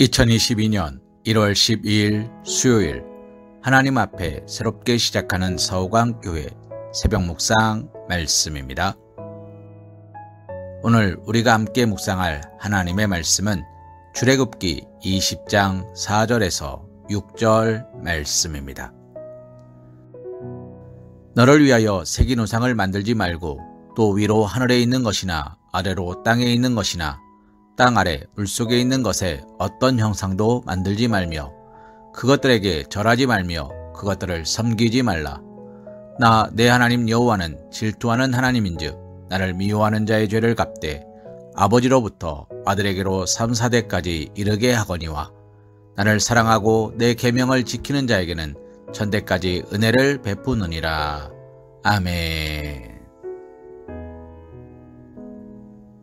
2022년 1월 12일 수요일 하나님 앞에 새롭게 시작하는 서우광교회 새벽 묵상 말씀입니다. 오늘 우리가 함께 묵상할 하나님의 말씀은 출애굽기 20장 4절에서 6절 말씀입니다. 너를 위하여 새긴 우상을 만들지 말고 또 위로 하늘에 있는 것이나 아래로 땅에 있는 것이나 땅 아래 물속에 있는 것에 어떤 형상도 만들지 말며 그것들에게 절하지 말며 그것들을 섬기지 말라. 나 내 하나님 여호와는 질투하는 하나님인즉 나를 미워하는 자의 죄를 갚되 아버지로부터 아들에게로 3, 4대까지 이르게 하거니와 나를 사랑하고 내 계명을 지키는 자에게는 천대까지 은혜를 베푸느니라. 아멘.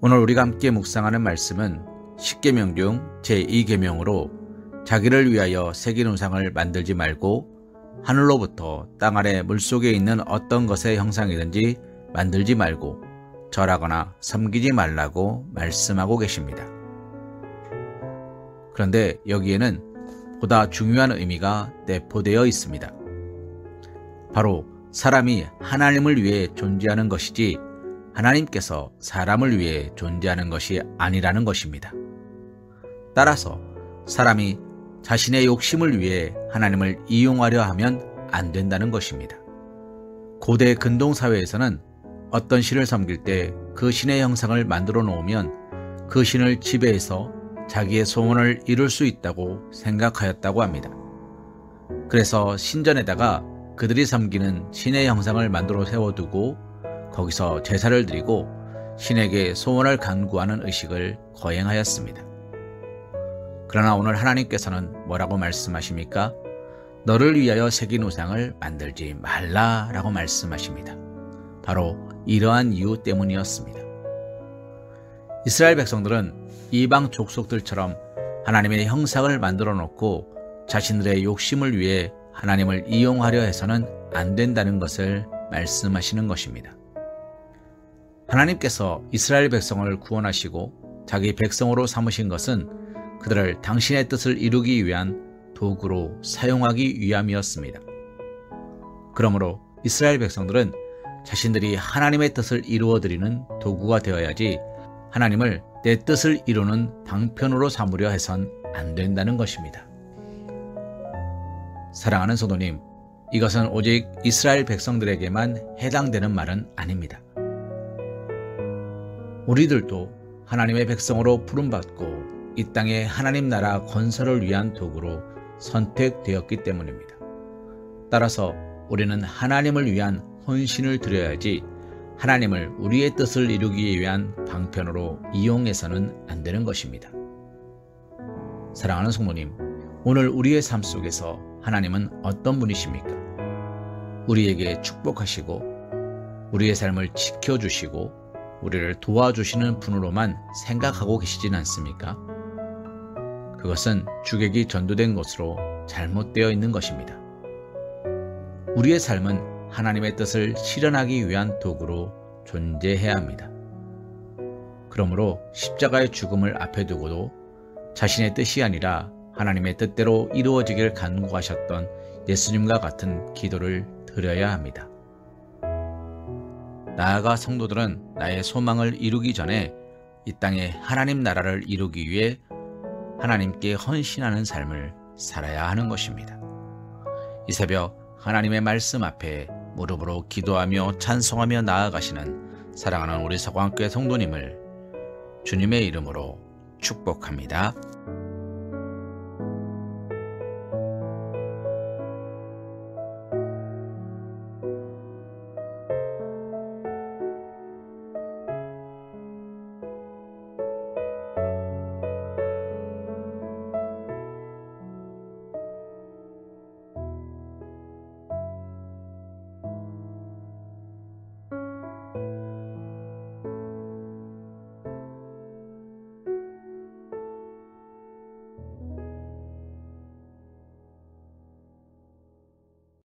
오늘 우리가 함께 묵상하는 말씀은 십계명 중 제2계명으로 자기를 위하여 새긴 우상을 만들지 말고 하늘로부터 땅 아래 물속에 있는 어떤 것의 형상이든지 만들지 말고 절하거나 섬기지 말라고 말씀하고 계십니다. 그런데 여기에는 보다 중요한 의미가 내포되어 있습니다. 바로 사람이 하나님을 위해 존재하는 것이지 하나님께서 사람을 위해 존재하는 것이 아니라는 것입니다. 따라서 사람이 자신의 욕심을 위해 하나님을 이용하려 하면 안 된다는 것입니다. 고대 근동사회에서는 어떤 신을 섬길 때 그 신의 형상을 만들어 놓으면 그 신을 지배해서 자기의 소원을 이룰 수 있다고 생각하였다고 합니다. 그래서 신전에다가 그들이 섬기는 신의 형상을 만들어 세워두고 거기서 제사를 드리고 신에게 소원을 간구하는 의식을 거행하였습니다. 그러나 오늘 하나님께서는 뭐라고 말씀하십니까? 너를 위하여 새긴 우상을 만들지 말라라고 말씀하십니다. 바로 이러한 이유 때문이었습니다. 이스라엘 백성들은 이방 족속들처럼 하나님의 형상을 만들어 놓고 자신들의 욕심을 위해 하나님을 이용하려 해서는 안 된다는 것을 말씀하시는 것입니다. 하나님께서 이스라엘 백성을 구원하시고 자기 백성으로 삼으신 것은 그들을 당신의 뜻을 이루기 위한 도구로 사용하기 위함이었습니다. 그러므로 이스라엘 백성들은 자신들이 하나님의 뜻을 이루어드리는 도구가 되어야지 하나님을 내 뜻을 이루는 방편으로 삼으려 해선 안 된다는 것입니다. 사랑하는 성도님, 이것은 오직 이스라엘 백성들에게만 해당되는 말은 아닙니다. 우리들도 하나님의 백성으로 부름받고 이 땅에 하나님 나라 건설을 위한 도구로 선택되었기 때문입니다. 따라서 우리는 하나님을 위한 헌신을 드려야지 하나님을 우리의 뜻을 이루기 위한 방편으로 이용해서는 안 되는 것입니다. 사랑하는 성도님, 오늘 우리의 삶 속에서 하나님은 어떤 분이십니까? 우리에게 축복하시고 우리의 삶을 지켜주시고 우리를 도와주시는 분으로만 생각하고 계시진 않습니까? 그것은 주객이 전도된 것으로 잘못되어 있는 것입니다. 우리의 삶은 하나님의 뜻을 실현하기 위한 도구로 존재해야 합니다. 그러므로 십자가의 죽음을 앞에 두고도 자신의 뜻이 아니라 하나님의 뜻대로 이루어지길 간구하셨던 예수님과 같은 기도를 드려야 합니다. 나아가 성도들은 나의 소망을 이루기 전에 이 땅에 하나님 나라를 이루기 위해 하나님께 헌신하는 삶을 살아야 하는 것입니다. 이 새벽 하나님의 말씀 앞에 무릎으로 기도하며 찬송하며 나아가시는 사랑하는 우리 서광교회 성도님을 주님의 이름으로 축복합니다.